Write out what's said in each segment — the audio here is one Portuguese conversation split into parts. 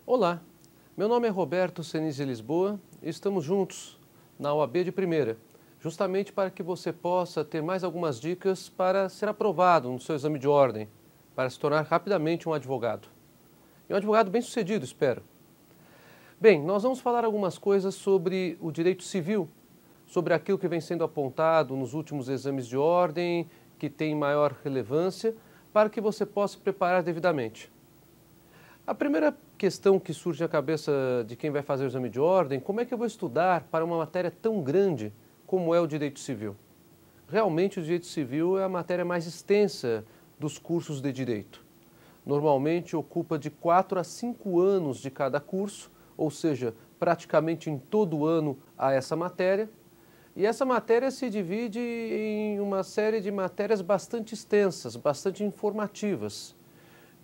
Olá, meu nome é Roberto Senise Lisboa e estamos juntos na OAB de Primeira, justamente para que você possa ter mais algumas dicas para ser aprovado no seu exame de ordem, para se tornar rapidamente um advogado. E um advogado bem-sucedido, espero. Bem, nós vamos falar algumas coisas sobre o direito civil, sobre aquilo que vem sendo apontado nos últimos exames de ordem, que tem maior relevância, para que você possa preparar devidamente. A primeira questão que surge na cabeça de quem vai fazer o exame de ordem, como é que eu vou estudar para uma matéria tão grande como é o direito civil? Realmente o direito civil é a matéria mais extensa dos cursos de direito. Normalmente ocupa de 4 a 5 anos de cada curso, ou seja, praticamente em todo ano há essa matéria. E essa matéria se divide em uma série de matérias bastante extensas, bastante informativas.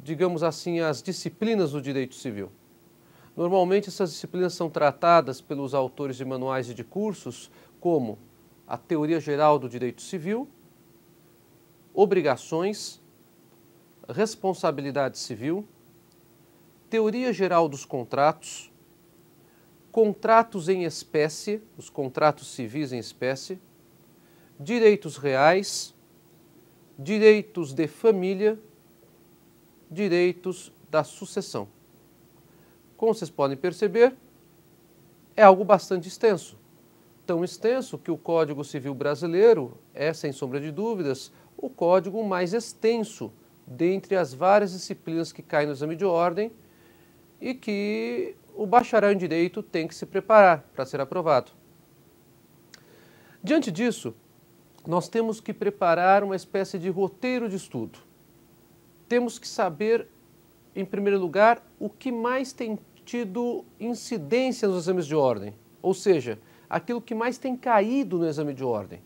Digamos assim, as disciplinas do direito civil. Normalmente essas disciplinas são tratadas pelos autores de manuais e de cursos como a teoria geral do direito civil, obrigações, responsabilidade civil, teoria geral dos contratos, contratos em espécie, os contratos civis em espécie, direitos reais, direitos de família, direitos da sucessão. Como vocês podem perceber, é algo bastante extenso. Tão extenso que o Código Civil Brasileiro é, sem sombra de dúvidas, o código mais extenso dentre as várias disciplinas que caem no exame de ordem e que o bacharel em Direito tem que se preparar para ser aprovado. Diante disso, nós temos que preparar uma espécie de roteiro de estudo. Temos que saber, em primeiro lugar, o que mais tem tido incidência nos exames de ordem, ou seja, aquilo que mais tem caído no exame de ordem.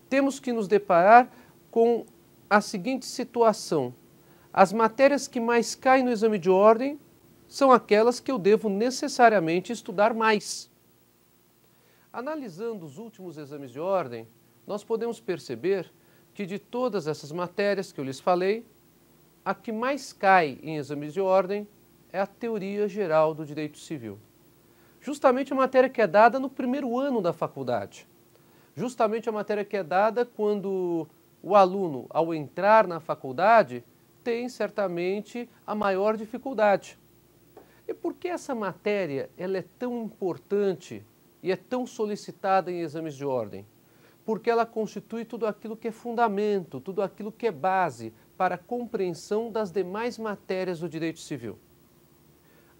Temos que nos deparar com a seguinte situação: as matérias que mais caem no exame de ordem são aquelas que eu devo necessariamente estudar mais. Analisando os últimos exames de ordem, nós podemos perceber que de todas essas matérias que eu lhes falei, a que mais cai em exames de ordem é a teoria geral do direito civil. Justamente a matéria que é dada no primeiro ano da faculdade. Justamente a matéria que é dada quando o aluno, ao entrar na faculdade, tem certamente a maior dificuldade. E por que essa matéria ela é tão importante e é tão solicitada em exames de ordem? Porque ela constitui tudo aquilo que é fundamento, tudo aquilo que é base para a compreensão das demais matérias do direito civil.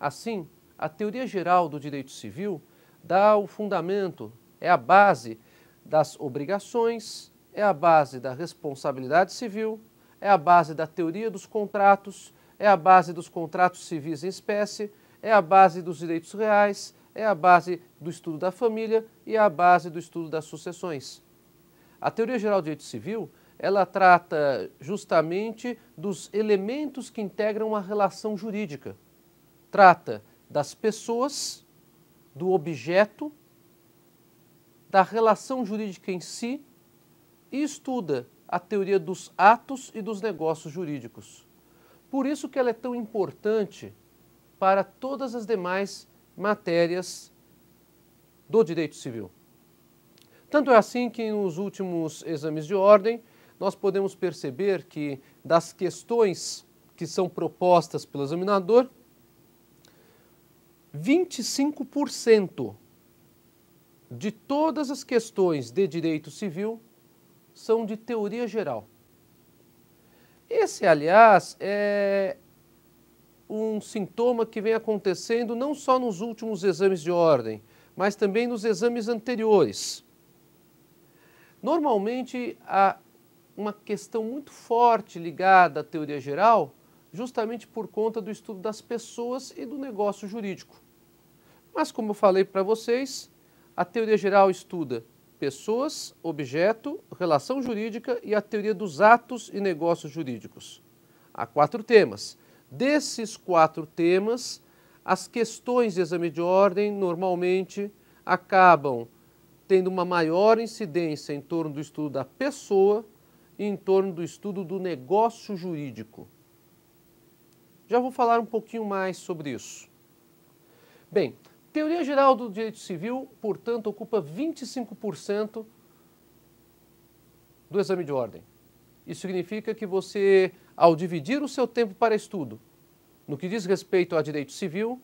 Assim, a teoria geral do direito civil dá o fundamento, é a base das obrigações, é a base da responsabilidade civil, é a base da teoria dos contratos, é a base dos contratos civis em espécie, é a base dos direitos reais, é a base do estudo da família e é a base do estudo das sucessões. A teoria geral do direito civil, ela trata justamente dos elementos que integram a relação jurídica. Trata das pessoas, do objeto, da relação jurídica em si e estuda a teoria dos atos e dos negócios jurídicos. Por isso que ela é tão importante para todas as demais matérias do direito civil. Tanto é assim que nos últimos exames de ordem nós podemos perceber que das questões que são propostas pelo examinador, 25% de todas as questões de direito civil são de teoria geral. Esse, aliás, é um sintoma que vem acontecendo não só nos últimos exames de ordem, mas também nos exames anteriores. Normalmente, há uma questão muito forte ligada à teoria geral, justamente por conta do estudo das pessoas e do negócio jurídico. Mas, como eu falei para vocês, a teoria geral estuda pessoas, objeto, relação jurídica e a teoria dos atos e negócios jurídicos. Há 4 temas. Desses 4 temas, as questões de exame de ordem normalmente acabam tendo uma maior incidência em torno do estudo da pessoa e em torno do estudo do negócio jurídico. Já vou falar um pouquinho mais sobre isso. Bem, teoria geral do direito civil, portanto, ocupa 25% do exame de ordem. Isso significa que você, ao dividir o seu tempo para estudo, no que diz respeito a direito civil,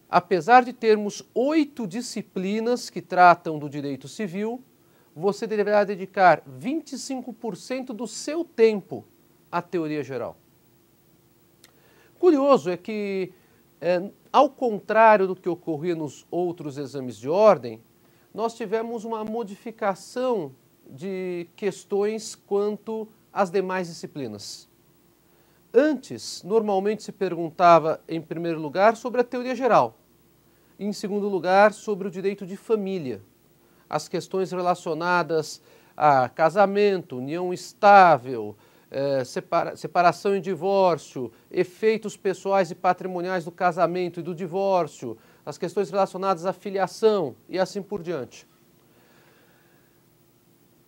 apesar de termos 8 disciplinas que tratam do direito civil, você deverá dedicar 25% do seu tempo à teoria geral. Curioso é que, ao contrário do que ocorria nos outros exames de ordem, nós tivemos uma modificação de questões quanto às demais disciplinas. Antes, normalmente se perguntava, em primeiro lugar, sobre a teoria geral, e, em segundo lugar, sobre o direito de família, as questões relacionadas a casamento, união estável, separação e divórcio, efeitos pessoais e patrimoniais do casamento e do divórcio, as questões relacionadas à filiação e assim por diante.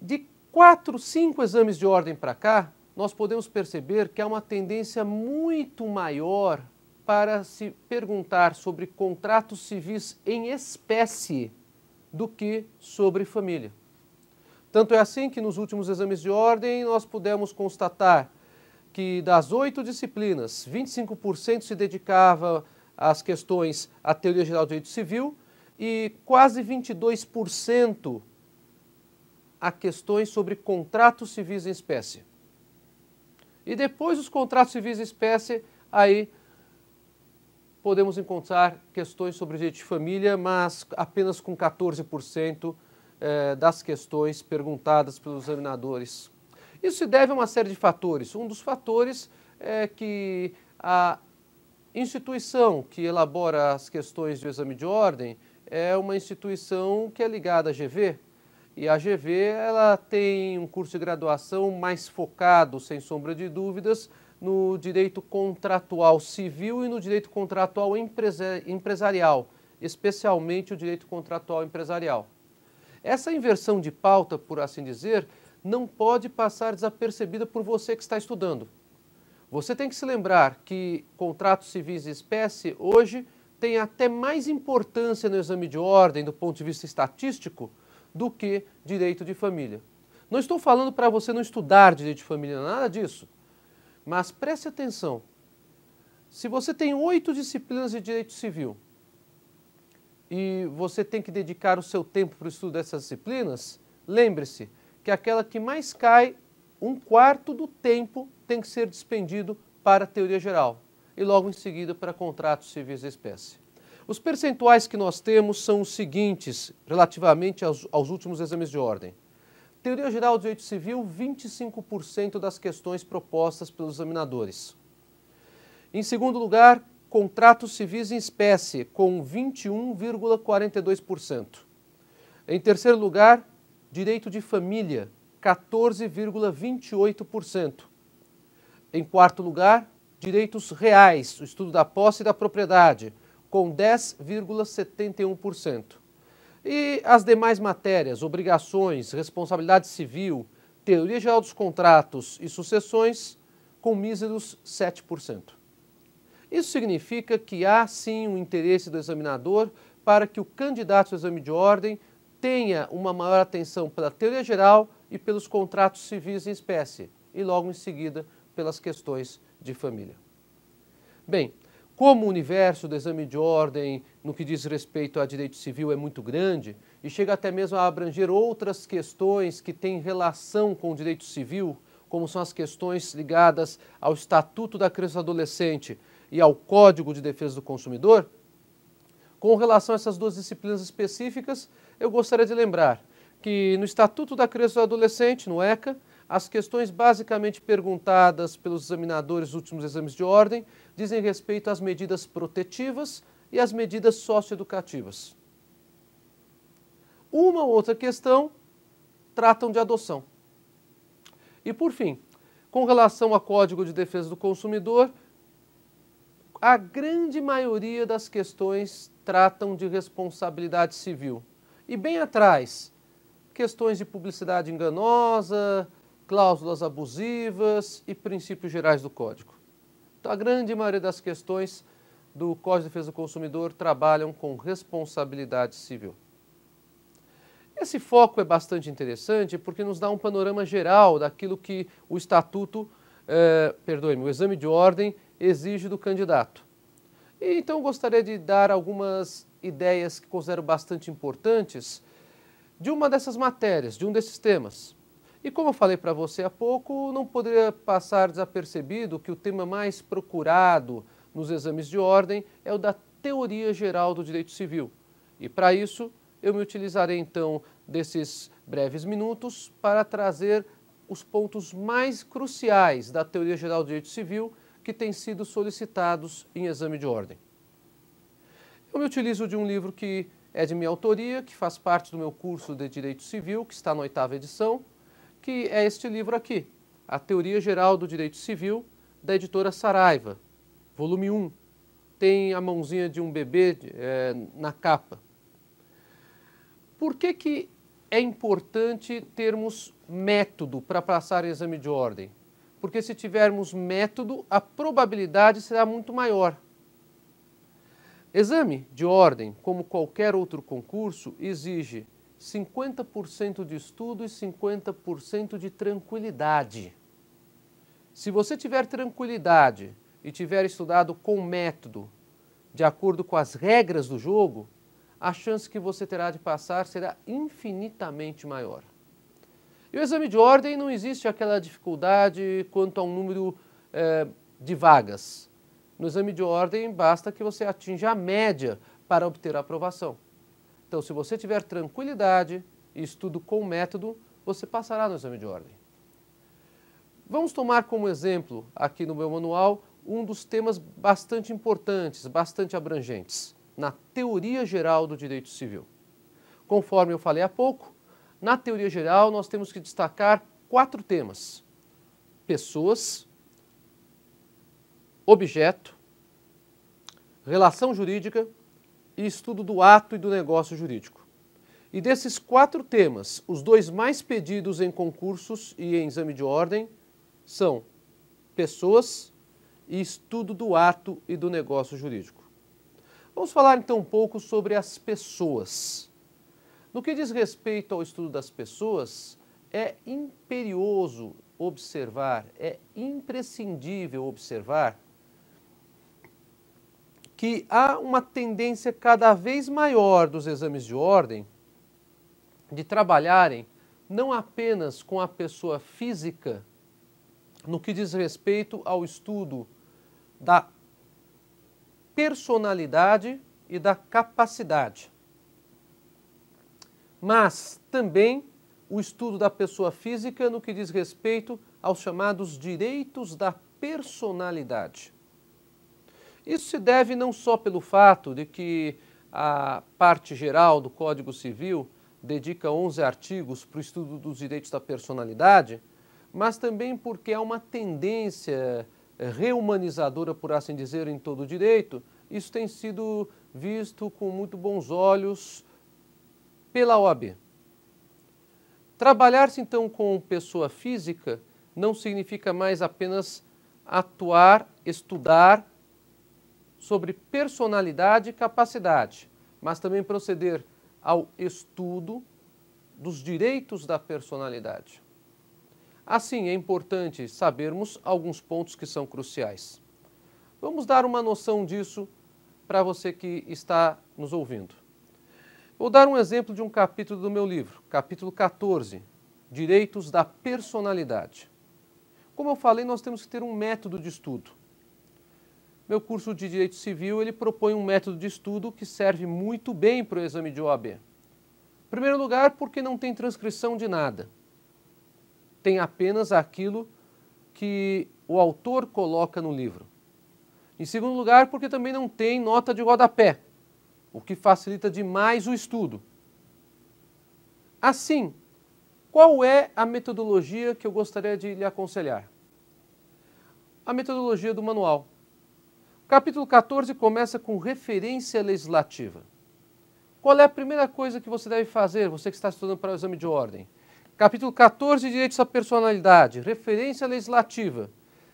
De 4, 5 exames de ordem para cá, nós podemos perceber que há uma tendência muito maior para se perguntar sobre contratos civis em espécie do que sobre família. Tanto é assim que nos últimos exames de ordem nós pudemos constatar que das 8 disciplinas, 25% se dedicava às questões à teoria geral do direito civil e quase 22% a questões sobre contratos civis em espécie. E depois dos contratos civis em espécie, aí podemos encontrar questões sobre direito de família, mas apenas com 14% das questões perguntadas pelos examinadores. Isso se deve a uma série de fatores. Um dos fatores é que a instituição que elabora as questões do exame de ordem é uma instituição que é ligada à GV, e a GV ela tem um curso de graduação mais focado, sem sombra de dúvidas, no direito contratual civil e no direito contratual empresarial, especialmente o direito contratual empresarial. Essa inversão de pauta, por assim dizer, não pode passar desapercebida por você que está estudando. Você tem que se lembrar que contratos civis em espécie hoje têm até mais importância no exame de ordem do ponto de vista estatístico do que direito de família. Não estou falando para você não estudar direito de família, nada disso. Mas preste atenção, se você tem 8 disciplinas de direito civil e você tem que dedicar o seu tempo para o estudo dessas disciplinas, lembre-se que aquela que mais cai, 1/4 do tempo tem que ser despendido para a teoria geral e logo em seguida para contratos civis de espécie. Os percentuais que nós temos são os seguintes relativamente aos últimos exames de ordem. Teoria geral do direito civil, 25% das questões propostas pelos examinadores. Em segundo lugar, contratos civis em espécie, com 21,42%. Em terceiro lugar, direito de família, 14,28%. Em quarto lugar, direitos reais, o estudo da posse e da propriedade, com 10,71%. E as demais matérias, obrigações, responsabilidade civil, teoria geral dos contratos e sucessões, com míseros 7%. Isso significa que há sim um interesse do examinador para que o candidato ao exame de ordem tenha uma maior atenção pela teoria geral e pelos contratos civis em espécie, e logo em seguida pelas questões de família. Bem, como o universo do exame de ordem no que diz respeito a direito civil é muito grande e chega até mesmo a abranger outras questões que têm relação com o direito civil, como são as questões ligadas ao Estatuto da Criança e do Adolescente e ao Código de Defesa do Consumidor, com relação a essas duas disciplinas específicas, eu gostaria de lembrar que no Estatuto da Criança e do Adolescente, no ECA, as questões basicamente perguntadas pelos examinadores dos últimos exames de ordem dizem respeito às medidas protetivas e às medidas socioeducativas. Uma ou outra questão tratam de adoção. E por fim, com relação ao Código de Defesa do Consumidor, a grande maioria das questões tratam de responsabilidade civil. E bem atrás, questões de publicidade enganosa, cláusulas abusivas e princípios gerais do Código. Então, a grande maioria das questões do Código de Defesa do Consumidor trabalham com responsabilidade civil. Esse foco é bastante interessante porque nos dá um panorama geral daquilo que o Estatuto, o exame de ordem exige do candidato. E, então, eu gostaria de dar algumas ideias que considero bastante importantes de uma dessas matérias, de um desses temas. E como eu falei para você há pouco, não poderia passar desapercebido que o tema mais procurado nos exames de ordem é o da teoria geral do direito civil. E para isso, eu me utilizarei então desses breves minutos para trazer os pontos mais cruciais da teoria geral do direito civil que têm sido solicitados em exame de ordem. Eu me utilizo de um livro que é de minha autoria, que faz parte do meu curso de Direito Civil, que está na 8ª edição, que é este livro aqui, A Teoria Geral do Direito Civil, da editora Saraiva, volume 1. Tem a mãozinha de um bebê na capa. Por que é importante termos método para passar em exame de ordem? Porque se tivermos método, a probabilidade será muito maior. Exame de ordem, como qualquer outro concurso, exige 50% de estudo e 50% de tranquilidade. Se você tiver tranquilidade e tiver estudado com método, de acordo com as regras do jogo, a chance que você terá de passar será infinitamente maior. E o exame de ordem não existe aquela dificuldade quanto ao número de vagas. No exame de ordem, basta que você atinja a média para obter a aprovação. Então, se você tiver tranquilidade e estudo com método, você passará no exame de ordem. Vamos tomar como exemplo, aqui no meu manual, um dos temas bastante importantes, bastante abrangentes, na teoria geral do direito civil. Conforme eu falei há pouco, na teoria geral nós temos que destacar 4 temas: pessoas, objeto, relação jurídica e estudo do ato e do negócio jurídico. E desses 4 temas, os 2 mais pedidos em concursos e em exame de ordem são pessoas e estudo do ato e do negócio jurídico. Vamos falar então um pouco sobre as pessoas. No que diz respeito ao estudo das pessoas, é imperioso observar, é imprescindível observar que há uma tendência cada vez maior dos exames de ordem de trabalharem não apenas com a pessoa física, no que diz respeito ao estudo da personalidade e da capacidade, mas também o estudo da pessoa física no que diz respeito aos chamados direitos da personalidade. Isso se deve não só pelo fato de que a parte geral do Código Civil dedica 11 artigos para o estudo dos direitos da personalidade, mas também porque há uma tendência reumanizadora, por assim dizer, em todo o direito. Isso tem sido visto com muito bons olhos pela OAB. Trabalhar-se então com pessoa física não significa mais apenas atuar, estudar sobre personalidade e capacidade, mas também proceder ao estudo dos direitos da personalidade. Assim, é importante sabermos alguns pontos que são cruciais. Vamos dar uma noção disso para você que está nos ouvindo. Vou dar um exemplo de um capítulo do meu livro, capítulo 14, Direitos da Personalidade. Como eu falei, nós temos que ter um método de estudo. Meu curso de Direito Civil, ele propõe um método de estudo que serve muito bem para o exame de OAB. Em primeiro lugar, porque não tem transcrição de nada. Tem apenas aquilo que o autor coloca no livro. Em segundo lugar, porque também não tem nota de rodapé, o que facilita demais o estudo. Assim, qual é a metodologia que eu gostaria de lhe aconselhar? A metodologia do manual. O capítulo 14 começa com referência legislativa. Qual é a primeira coisa que você deve fazer, você que está estudando para o exame de ordem? Capítulo 14, Direitos à Personalidade, referência legislativa.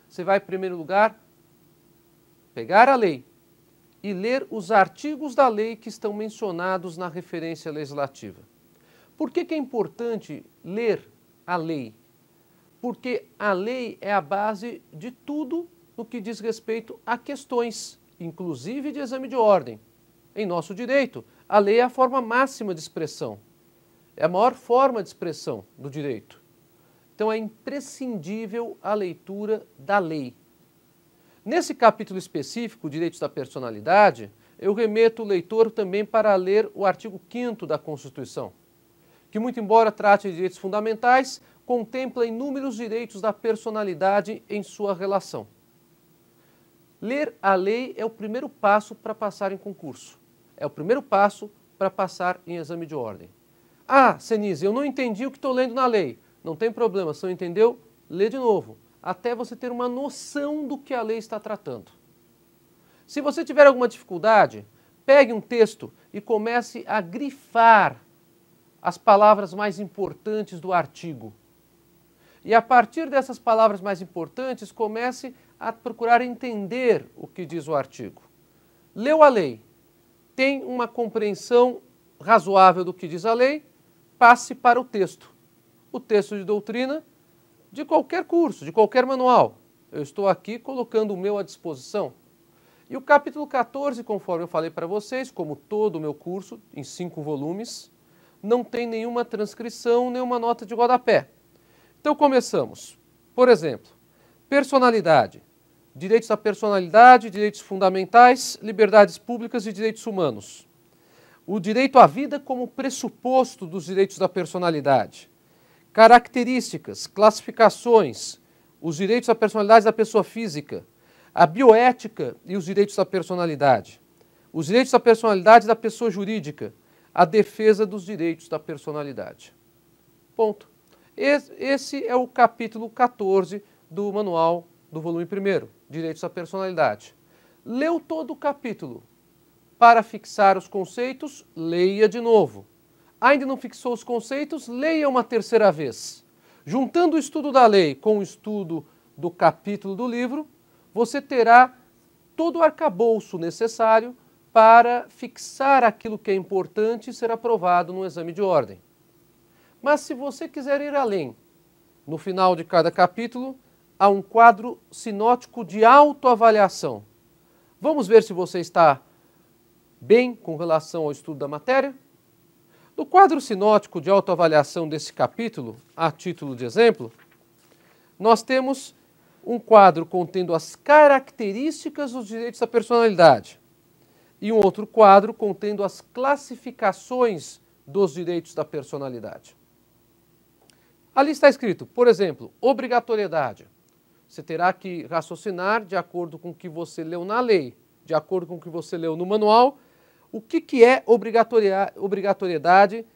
Você vai, em primeiro lugar, pegar a lei e ler os artigos da lei que estão mencionados na referência legislativa. Por que é importante ler a lei? Porque a lei é a base de tudo no que diz respeito a questões, inclusive de exame de ordem. Em nosso direito, a lei é a forma máxima de expressão, é a maior forma de expressão do direito. Então é imprescindível a leitura da lei. Nesse capítulo específico, Direitos da Personalidade, eu remeto o leitor também para ler o artigo 5º da Constituição, que, muito embora trate de direitos fundamentais, contempla inúmeros direitos da personalidade em sua relação. Ler a lei é o primeiro passo para passar em concurso. É o primeiro passo para passar em exame de ordem. Ah, Senise, eu não entendi o que estou lendo na lei. Não tem problema, se não entendeu, lê de novo, até você ter uma noção do que a lei está tratando. Se você tiver alguma dificuldade, pegue um texto e comece a grifar as palavras mais importantes do artigo. E a partir dessas palavras mais importantes, comece a procurar entender o que diz o artigo. Leu a lei, tem uma compreensão razoável do que diz a lei, passe para o texto. O texto de doutrina de qualquer curso, de qualquer manual. Eu estou aqui colocando o meu à disposição. E o capítulo 14, conforme eu falei para vocês, como todo o meu curso, em 5 volumes, não tem nenhuma transcrição, nenhuma nota de rodapé. Então começamos. Por exemplo, personalidade. Direitos da personalidade, direitos fundamentais, liberdades públicas e direitos humanos. O direito à vida como pressuposto dos direitos da personalidade. Características, classificações, os direitos da personalidade da pessoa física, a bioética e os direitos da personalidade, os direitos da personalidade da pessoa jurídica, a defesa dos direitos da personalidade. Ponto. Esse é o capítulo 14 do manual do volume 1º, Direitos da Personalidade. Leu todo o capítulo. Para fixar os conceitos, leia de novo. Ainda não fixou os conceitos, leia uma terceira vez. Juntando o estudo da lei com o estudo do capítulo do livro, você terá todo o arcabouço necessário para fixar aquilo que é importante e ser aprovado no exame de ordem. Mas se você quiser ir além, no final de cada capítulo, há um quadro sinótico de autoavaliação. Vamos ver se você está bem com relação ao estudo da matéria? No quadro sinótico de autoavaliação desse capítulo, a título de exemplo, nós temos um quadro contendo as características dos direitos da personalidade e um outro quadro contendo as classificações dos direitos da personalidade. Ali está escrito, por exemplo, obrigatoriedade. Você terá que raciocinar de acordo com o que você leu na lei, de acordo com o que você leu no manual, o que é obrigatoriedade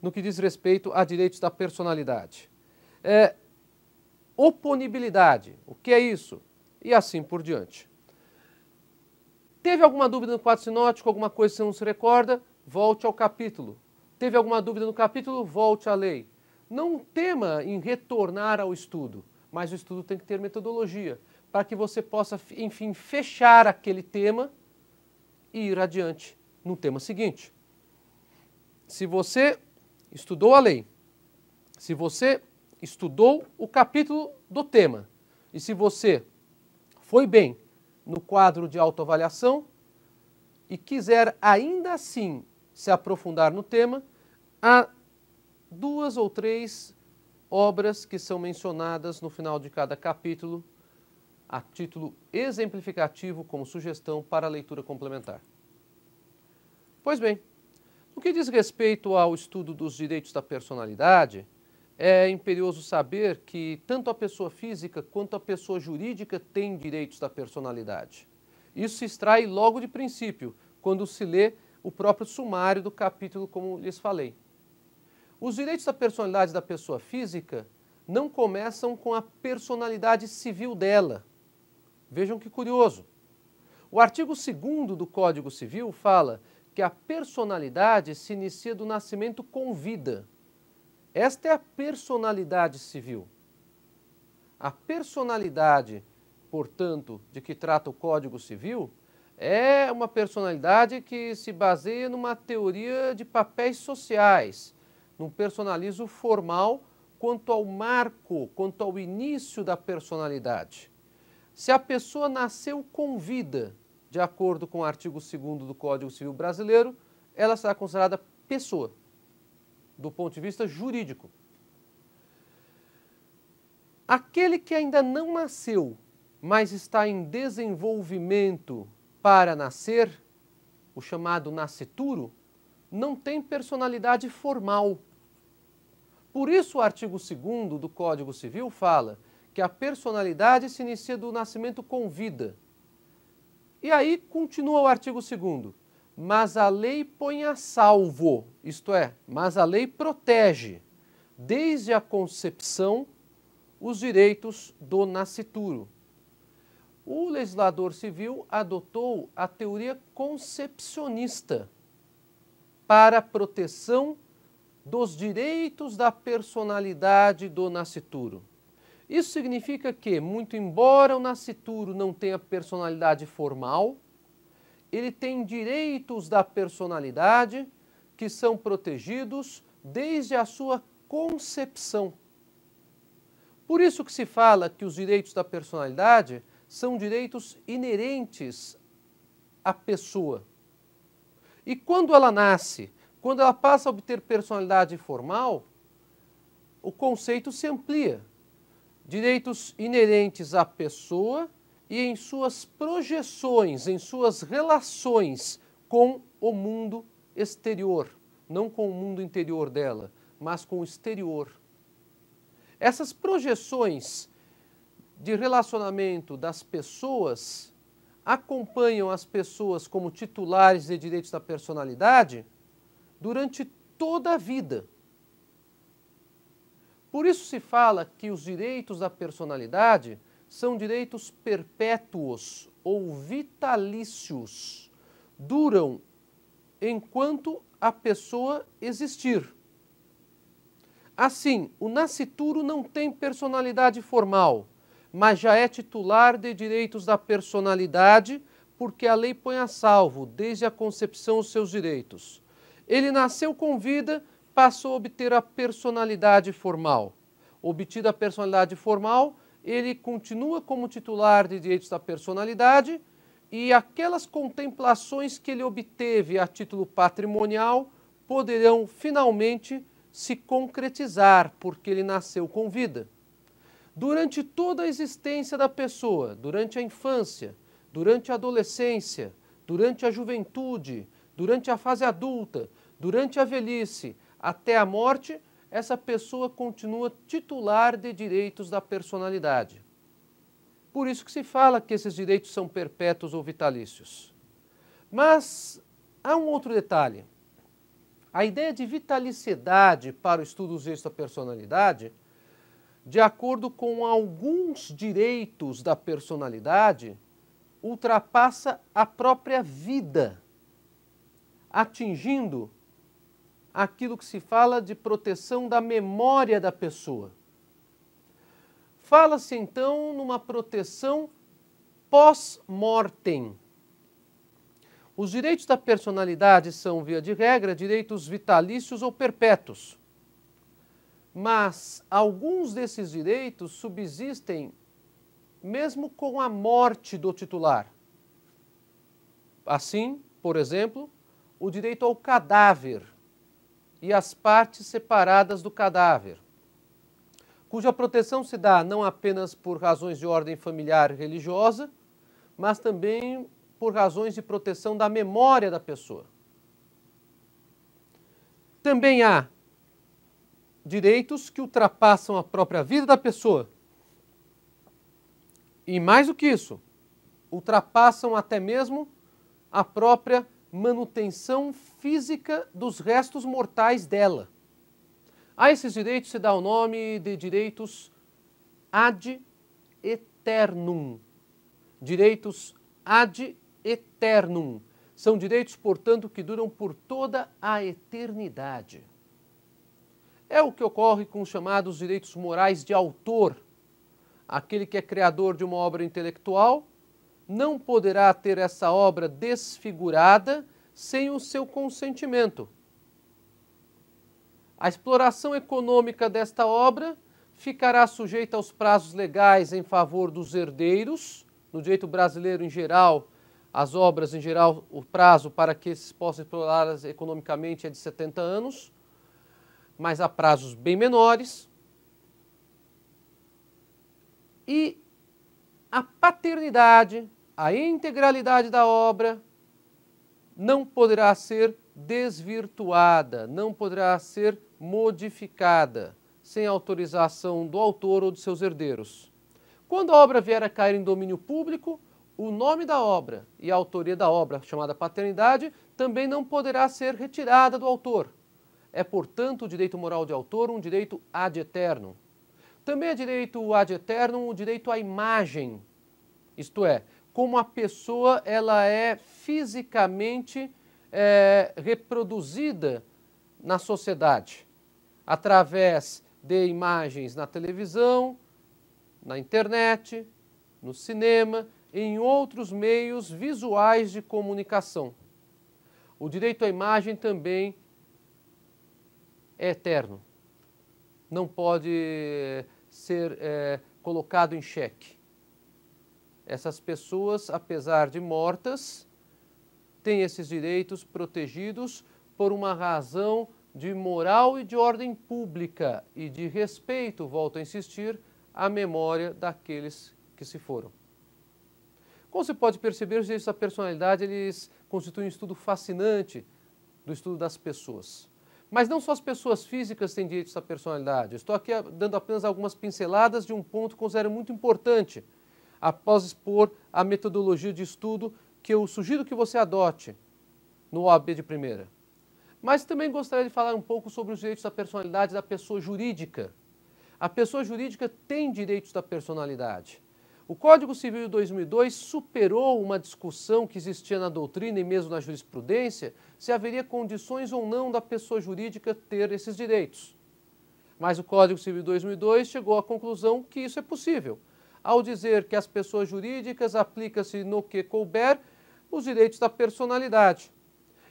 no que diz respeito a direitos da personalidade. Oponibilidade, o que é isso? E assim por diante. Teve alguma dúvida no quadro sinótico, alguma coisa que você não se recorda? Volte ao capítulo. Teve alguma dúvida no capítulo? Volte à lei. Não tema em retornar ao estudo, mas o estudo tem que ter metodologia, para que você possa, enfim, fechar aquele tema e ir adiante no tema seguinte. Se você estudou a lei, se você estudou o capítulo do tema e se você foi bem no quadro de autoavaliação e quiser ainda assim se aprofundar no tema, há 2 ou 3 obras que são mencionadas no final de cada capítulo a título exemplificativo como sugestão para a leitura complementar. Pois bem, no que diz respeito ao estudo dos direitos da personalidade, é imperioso saber que tanto a pessoa física quanto a pessoa jurídica têm direitos da personalidade. Isso se extrai logo de princípio, quando se lê o próprio sumário do capítulo, como lhes falei. Os direitos da personalidade da pessoa física não começam com a personalidade civil dela. Vejam que curioso. O artigo 2º do Código Civil fala que a personalidade se inicia do nascimento com vida. Esta é a personalidade civil. A personalidade portanto, de que trata o Código Civil, é uma personalidade que se baseia numa teoria de papéis sociais, num personalismo formal quanto ao marco, quanto ao início da personalidade. Se a pessoa nasceu com vida, de acordo com o artigo 2º do Código Civil Brasileiro, ela será considerada pessoa, do ponto de vista jurídico. Aquele que ainda não nasceu, mas está em desenvolvimento para nascer, o chamado nascituro, não tem personalidade formal. Por isso o artigo 2º do Código Civil fala que a personalidade se inicia do nascimento com vida. E aí continua o artigo 2º, mas a lei põe a salvo, isto é, mas a lei protege, desde a concepção, os direitos do nascituro. O legislador civil adotou a teoria concepcionista para a proteção dos direitos da personalidade do nascituro. Isso significa que, muito embora o nascituro não tenha personalidade formal, ele tem direitos da personalidade que são protegidos desde a sua concepção. Por isso que se fala que os direitos da personalidade são direitos inerentes à pessoa. E quando ela nasce, quando ela passa a obter personalidade formal, o conceito se amplia. Direitos inerentes à pessoa e em suas projeções, em suas relações com o mundo exterior, não com o mundo interior dela, mas com o exterior. Essas projeções de relacionamento das pessoas acompanham as pessoas como titulares de direitos da personalidade durante toda a vida. Por isso se fala que os direitos da personalidade são direitos perpétuos ou vitalícios, duram enquanto a pessoa existir. Assim, o nascituro não tem personalidade formal, mas já é titular de direitos da personalidade, porque a lei põe a salvo, desde a concepção, os seus direitos. Ele nasceu com vida, passou a obter a personalidade formal. Obtida a personalidade formal, ele continua como titular de direitos da personalidade e aquelas contemplações que ele obteve a título patrimonial poderão finalmente se concretizar, porque ele nasceu com vida. Durante toda a existência da pessoa, durante a infância, durante a adolescência, durante a juventude, durante a fase adulta, durante a velhice, até a morte, essa pessoa continua titular de direitos da personalidade. Por isso que se fala que esses direitos são perpétuos ou vitalícios. Mas há um outro detalhe. A ideia de vitaliciedade para o estudo dos direitos da personalidade, de acordo com alguns direitos da personalidade, ultrapassa a própria vida, atingindo aquilo que se fala de proteção da memória da pessoa. Fala-se então numa proteção pós-mortem. Os direitos da personalidade são, via de regra, direitos vitalícios ou perpétuos. Mas alguns desses direitos subsistem mesmo com a morte do titular. Assim, por exemplo, o direito ao cadáver e as partes separadas do cadáver, cuja proteção se dá não apenas por razões de ordem familiar e religiosa, mas também por razões de proteção da memória da pessoa. Também há direitos que ultrapassam a própria vida da pessoa. E mais do que isso, ultrapassam até mesmo a própria manutenção física dos restos mortais dela. A esses direitos se dá o nome de direitos ad eternum. Direitos ad eternum. São direitos, portanto, que duram por toda a eternidade. É o que ocorre com os chamados direitos morais de autor. aquele que é criador de uma obra intelectual, não poderá ter essa obra desfigurada sem o seu consentimento. A exploração econômica desta obra ficará sujeita aos prazos legais em favor dos herdeiros. No direito brasileiro, em geral, as obras, em geral, o prazo para que se possa explorá-las economicamente é de 70 anos, mas há prazos bem menores. E a paternidade, a integralidade da obra não poderá ser desvirtuada, não poderá ser modificada sem autorização do autor ou de seus herdeiros. Quando a obra vier a cair em domínio público, o nome da obra e a autoria da obra, chamada paternidade, também não poderá ser retirada do autor. É, portanto, o direito moral de autor um direito ad eternum. Também é direito ad eternum o direito à imagem, isto é, como a pessoa ela é fisicamente reproduzida na sociedade, através de imagens na televisão, na internet, no cinema, em outros meios visuais de comunicação. O direito à imagem também é eterno, não pode ser colocado em xeque. Essas pessoas, apesar de mortas, têm esses direitos protegidos por uma razão de moral e de ordem pública e de respeito, volto a insistir, à memória daqueles que se foram. Como se pode perceber, os direitos da personalidade eles constituem um estudo fascinante do estudo das pessoas. Mas não só as pessoas físicas têm direitos da personalidade. Estou aqui dando apenas algumas pinceladas de um ponto que considero muito importante, após expor a metodologia de estudo que eu sugiro que você adote no OAB de primeira. Mas também gostaria de falar um pouco sobre os direitos da personalidade da pessoa jurídica. A pessoa jurídica tem direitos da personalidade. O Código Civil de 2002 superou uma discussão que existia na doutrina e mesmo na jurisprudência se haveria condições ou não da pessoa jurídica ter esses direitos. Mas o Código Civil de 2002 chegou à conclusão que isso é possível, ao dizer que as pessoas jurídicas aplicam-se no que couber os direitos da personalidade.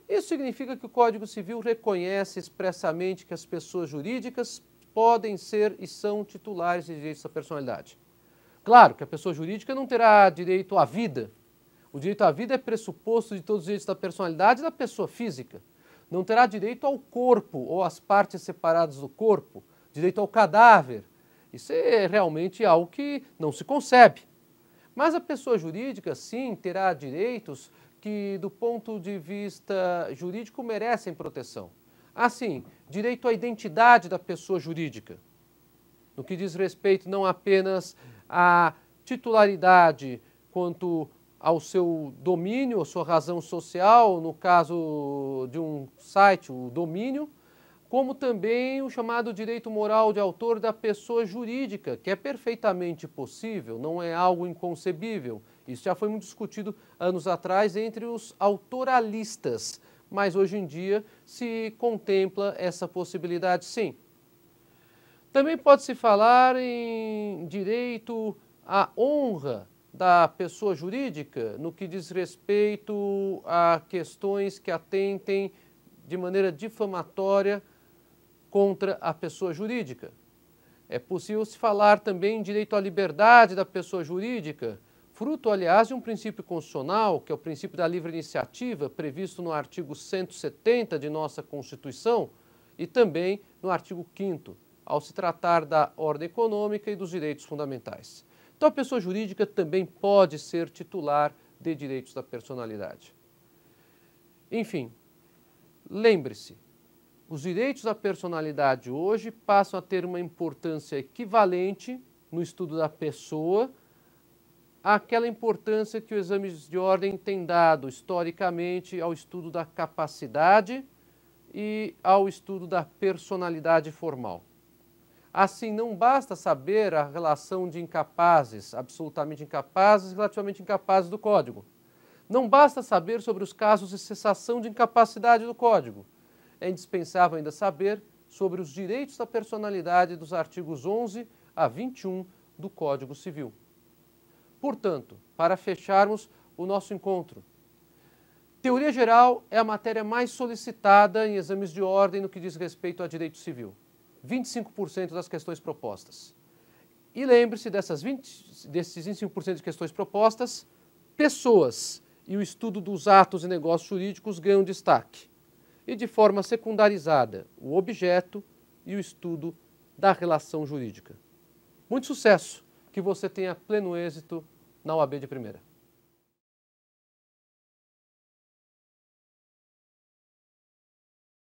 Isso significa que o Código Civil reconhece expressamente que as pessoas jurídicas podem ser e são titulares de direitos da personalidade. Claro que a pessoa jurídica não terá direito à vida. O direito à vida é pressuposto de todos os direitos da personalidade da pessoa física. Não terá direito ao corpo ou às partes separadas do corpo, direito ao cadáver. Isso é realmente algo que não se concebe. Mas a pessoa jurídica, sim, terá direitos que, do ponto de vista jurídico, merecem proteção. Assim, direito à identidade da pessoa jurídica, no que diz respeito não apenas à titularidade quanto ao seu domínio, a sua razão social, no caso de um site, o domínio, como também o chamado direito moral de autor da pessoa jurídica, que é perfeitamente possível, não é algo inconcebível. Isso já foi muito discutido anos atrás entre os autoralistas, mas hoje em dia se contempla essa possibilidade, sim. Também pode-se falar em direito à honra da pessoa jurídica, no que diz respeito a questões que atentem de maneira difamatória contra a pessoa jurídica. É possível se falar também em direito à liberdade da pessoa jurídica, fruto, aliás, de um princípio constitucional, que é o princípio da livre iniciativa, previsto no artigo 170 de nossa Constituição e também no artigo 5º, ao se tratar da ordem econômica e dos direitos fundamentais. Então, a pessoa jurídica também pode ser titular de direitos da personalidade. Enfim, lembre-se, os direitos da personalidade hoje passam a ter uma importância equivalente no estudo da pessoa àquela importância que o exame de ordem tem dado historicamente ao estudo da capacidade e ao estudo da personalidade formal. Assim, não basta saber a relação de incapazes, absolutamente incapazes e relativamente incapazes do Código. Não basta saber sobre os casos de cessação de incapacidade do Código. É indispensável ainda saber sobre os direitos da personalidade dos artigos 11 a 21 do Código Civil. Portanto, para fecharmos o nosso encontro, teoria geral é a matéria mais solicitada em exames de ordem no que diz respeito a direito civil. 25% das questões propostas. E lembre-se desses 25% de questões propostas, pessoas e o estudo dos atos e negócios jurídicos ganham destaque. E de forma secundarizada, o objeto e o estudo da relação jurídica. Muito sucesso, que você tenha pleno êxito na OAB de primeira.